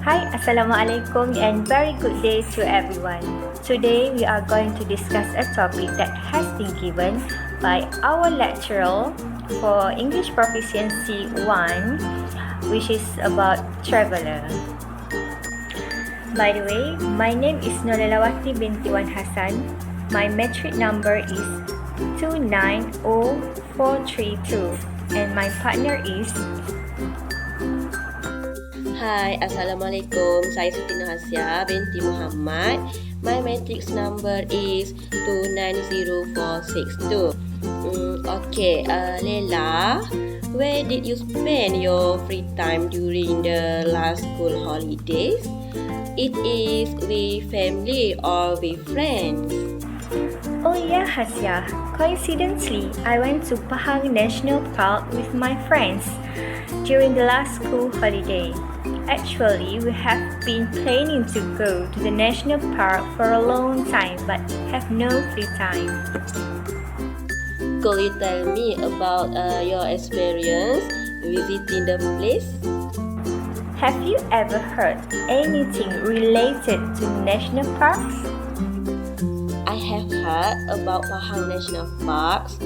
Hi, Assalamualaikum and very good day to everyone. Today we are going to discuss a topic that has been given by our lecturer for English Proficiency 1, which is about traveller. By the way, my name is Nurlelawati binti Wan Hassan. My metric number is 290432 and my partner is Hai, Assalamualaikum. Saya Siti Nurhasya binti Muhammad. My matrix number is 290462. Okay, Lela, where did you spend your free time during the last school holidays? It is with family or with friends? Oh yeah, Hasya. Coincidentally, I went to Pahang National Park with my friends during the last school holiday. Actually, we have been planning to go to the national park for a long time but have no free time. Could you tell me about your experience visiting the place? Have you ever heard anything related to national parks? I have heard about Pahang National Parks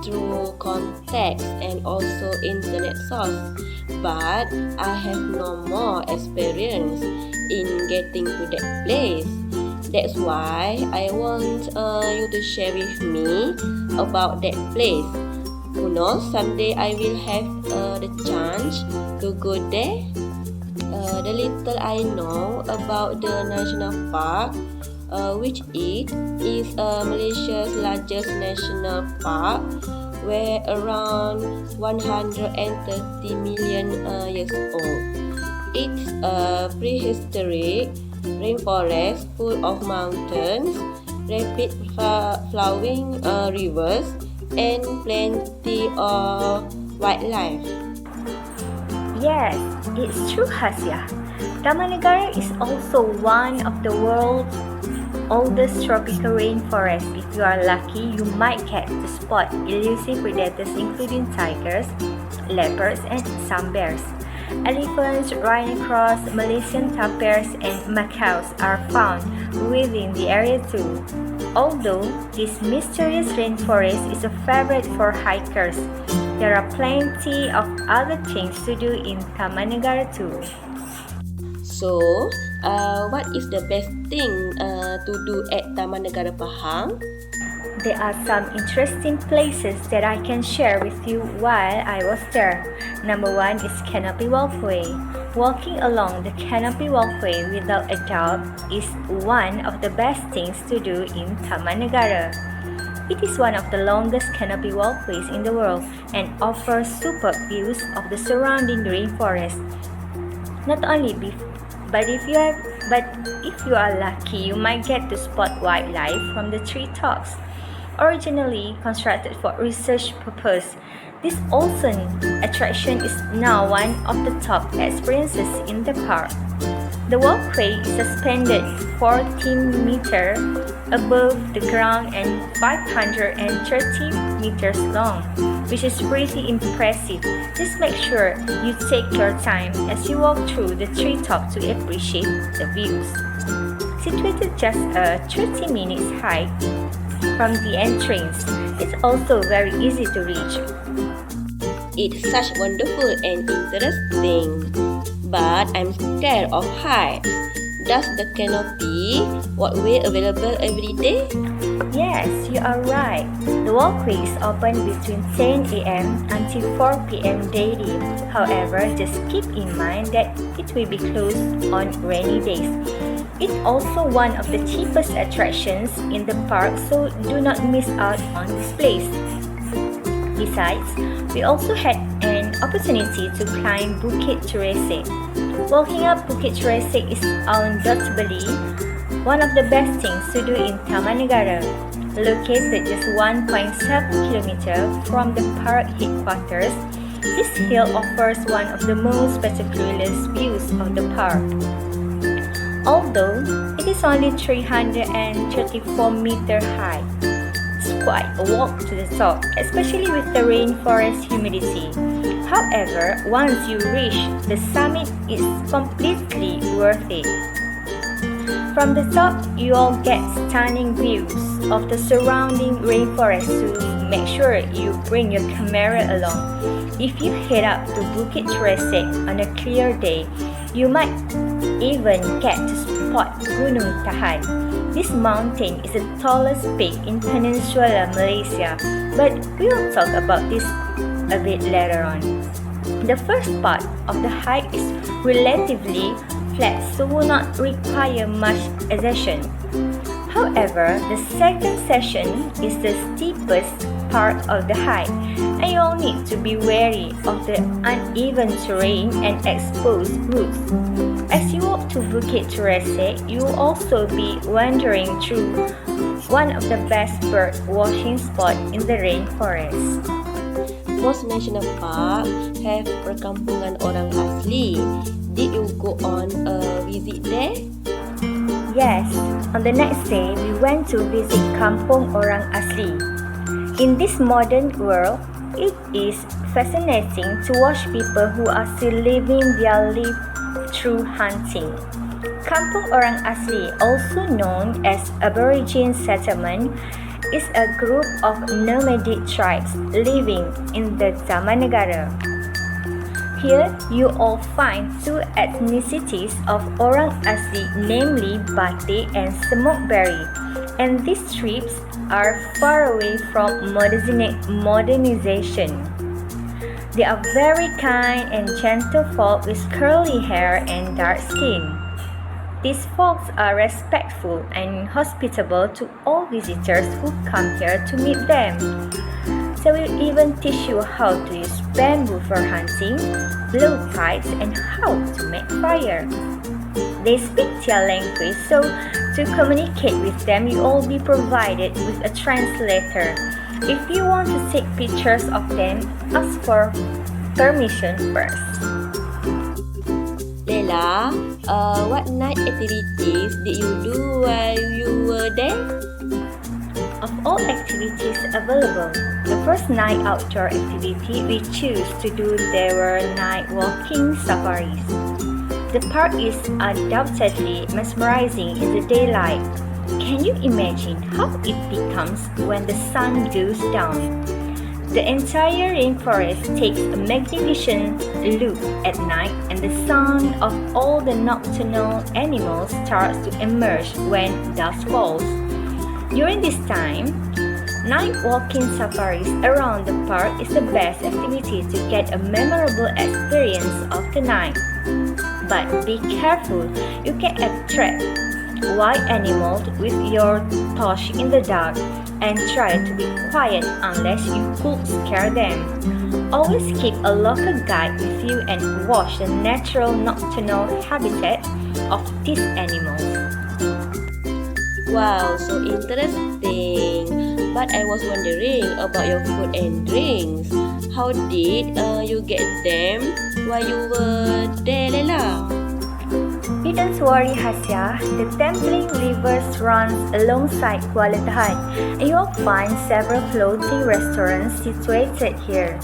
through contacts and also internet source, but I have no more experience in getting to that place. That's why I want you to share with me about that place. Who knows, someday I will have the chance to go there. The little I know about the national park, which is Malaysia's largest national park, where around 130 million years old. It's a prehistoric rainforest full of mountains, rapid flowing rivers, and plenty of wildlife. Yes, it's true, Hasya. Taman Negara is also one of the world's oldest tropical rainforests. If you are lucky, you might get to spot elusive predators including tigers, leopards, and some bears. Elephants, rhinoceros, Malaysian tapirs, and macaws are found within the area too. Although this mysterious rainforest is a favorite for hikers, there are plenty of other things to do in Taman Negara too. So, what is the best thing to do at Taman Negara Pahang? There are some interesting places that I can share with you while I was there. Number one is Canopy Walkway. Walking along the Canopy Walkway without a doubt is one of the best things to do in Taman Negara. It is one of the longest canopy walkways in the world and offers superb views of the surrounding rainforest. Not only but if you are lucky, you might get to spot wildlife from the treetops. Originally constructed for research purpose, this awesome attraction is now one of the top experiences in the park. The walkway is suspended 14 meters above the ground and 530 meters long, which is pretty impressive. Just make sure you take your time as you walk through the treetop to appreciate the views. Situated just a 30 minutes hike from the entrance, it's also very easy to reach. It's such wonderful and interesting, but I'm scared of heights. Does the canopy walkway available every day? Yes, you are right. The walkway is open between 10 a.m. until 4 p.m. daily. However, just keep in mind that it will be closed on rainy days. It's also one of the cheapest attractions in the park, so do not miss out on this place. Besides, we also had an opportunity to climb Bukit Teresik. Walking up Bukit Teresik is undoubtedly one of the best things to do in Taman Negara. Located just 1.7 km from the park headquarters, this hill offers one of the most spectacular views of the park. Although it is only 334 meters high, quite a walk to the top, especially with the rainforest humidity. However, once you reach the summit, it's completely worth it. From the top, you all get stunning views of the surrounding rainforest, so make sure you bring your camera along. If you head up to Bukit Teresik on a clear day, you might even get to spot Gunung Tahan. This mountain is the tallest peak in Peninsular Malaysia, but we will talk about this a bit later on. The first part of the hike is relatively flat, so will not require much ascension. However, the second session is the steepest part of the hike, and you all need to be wary of the uneven terrain and exposed roots. As you walk to Bukit Teresik, you will also be wandering through one of the best bird watching spots in the rainforest. Most national parks have perkampungan orang asli. Did you go on a visit there? Yes, on the next day, we went to visit Kampung Orang Asli. In this modern world, it is fascinating to watch people who are still living their life through hunting. Kampung Orang Asli, also known as Aborigine Settlement, is a group of nomadic tribes living in the Taman Negara. Here, you all find two ethnicities of Orang Asli, namely Batik and Semokberi, and these tribes are far away from modernization. They are very kind and gentle folk with curly hair and dark skin. These folks are respectful and hospitable to all visitors who come here to meet them. They will even teach you how to use bamboo for hunting, blow pipes, and how to make fire. They speak their language, so to communicate with them, you will be provided with a translator. If you want to take pictures of them, ask for permission first. Leila, what night activities did you do while you were there? Of all activities available, the first night outdoor activity we chose to do there were night walking safaris. The park is undoubtedly mesmerizing in the daylight. Can you imagine how it becomes when the sun goes down? The entire rainforest takes a magnificent look at night, and the sound of all the nocturnal animals starts to emerge when dusk falls. During this time, night walking safaris around the park is the best activity to get a memorable experience of the night. But be careful, you can attract wild animals with your torch in the dark, and try to be quiet unless you could scare them. Always keep a local guide with you and watch the natural nocturnal habitat of these animals. Wow, so interesting. But I was wondering about your food and drinks. How did you get them while you were there, Leila? You don't worry, Hasya. The Templing River runs alongside Kuala Tahan, and you'll find several floating restaurants situated here.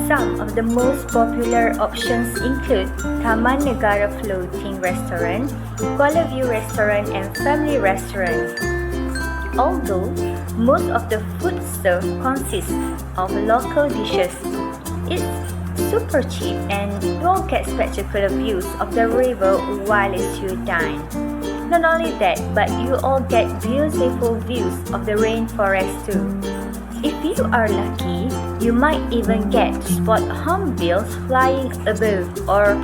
Some of the most popular options include Taman Negara Floating Restaurant, Kuala View Restaurant, and Family Restaurant. Although most of the food served consists of local dishes, it's super cheap and you'll get spectacular views of the river while you dine. Not only that, but you all get beautiful views of the rainforest too. If you are lucky, you might even get to spot hornbills flying above or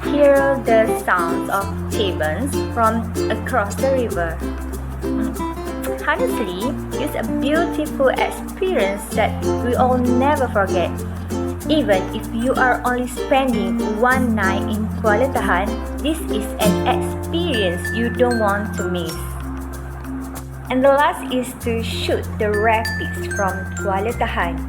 hear the sounds of taverns from across the river. Honestly, it's a beautiful experience that we all never forget. Even if you are only spending one night in Kuala Tahan, this is an experience you don't want to miss. And the last is to shoot the rapids from Kuala Tahan.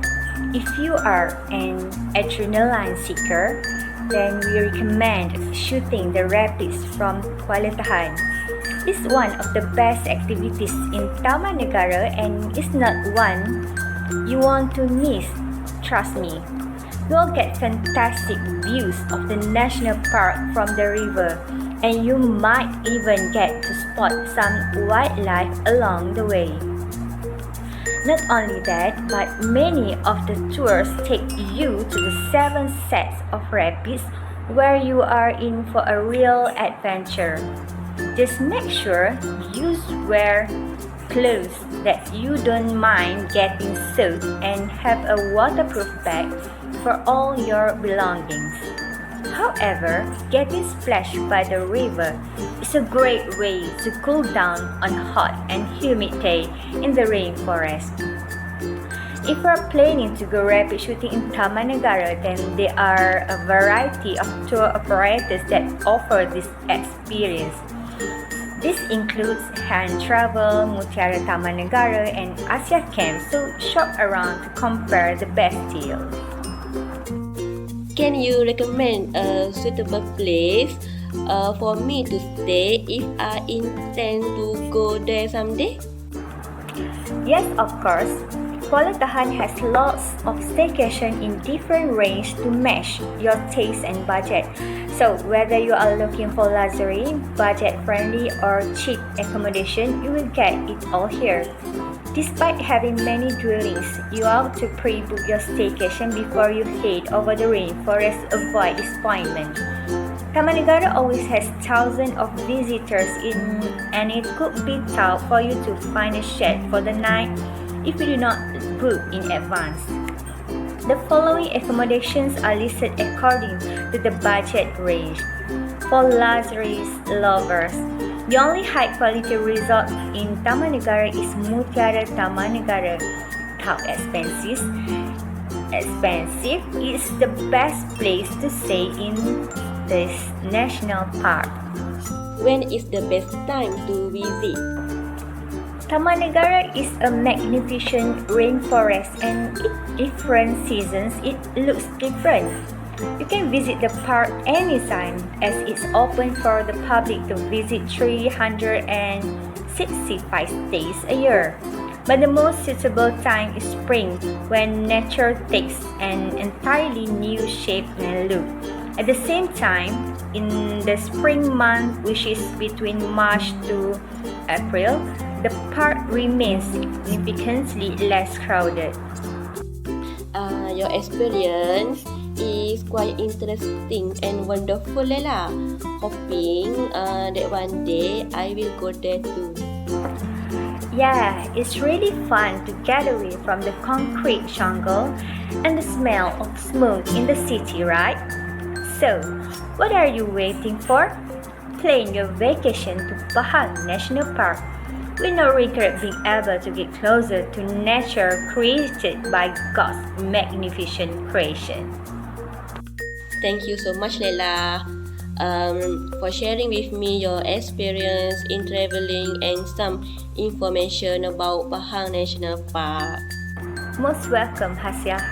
If you are an adrenaline seeker, then we recommend shooting the rapids from Kuala Tahan. is one of the best activities in Taman Negara and is not one you want to miss. Trust me. You'll get fantastic views of the national park from the river, and you might even get to spot some wildlife along the way. Not only that, but many of the tours take you to the 7 sets of rapids where you are in for a real adventure. Just make sure you wear clothes that you don't mind getting soaked and have a waterproof bag for all your belongings. However, getting splashed by the river is a great way to cool down on hot and humid day in the rainforest. If you are planning to go rapid shooting in Taman Negara, then there are a variety of tour operators that offer this experience. This includes Hand Travel, Mutiara Taman Negara, and Asia Camp, so shop around to compare the best deals. Can you recommend a suitable place for me to stay if I intend to go there someday? Yes, of course. Kuala Tahan has lots of staycation in different range to match your taste and budget. So whether you are looking for luxury, budget-friendly or cheap accommodation, you will get it all here. Despite having many dwellings, you ought to pre-book your staycation before you head over the rainforest to avoid disappointment. Taman Negara always has thousands of visitors and it could be tough for you to find a shed for the night if you do not book in advance. The following accommodations are listed according to the budget range. For luxuries lovers, the only high-quality resort in Taman Negara is Mutiara Taman Negara. How expensive? Expensive is the best place to stay in this national park. When is the best time to visit? Taman Negara is a magnificent rainforest and in different seasons it looks different. You can visit the park anytime as it's open for the public to visit 365 days a year. But the most suitable time is spring when nature takes an entirely new shape and look. At the same time, in the spring month, which is between March to April, the park remains significantly less crowded. Your experience is quite interesting and wonderful, Lela. Hoping that one day I will go there too. Yeah, it's really fun to get away from the concrete jungle and the smell of smoke in the city, right? So, what are you waiting for? Plan your vacation to Pahang National Park. We no regret being able to get closer to nature created by God's magnificent creation. Thank you so much, Lela, for sharing with me your experience in traveling and some information about Pahang National Park. Most welcome, Hasya.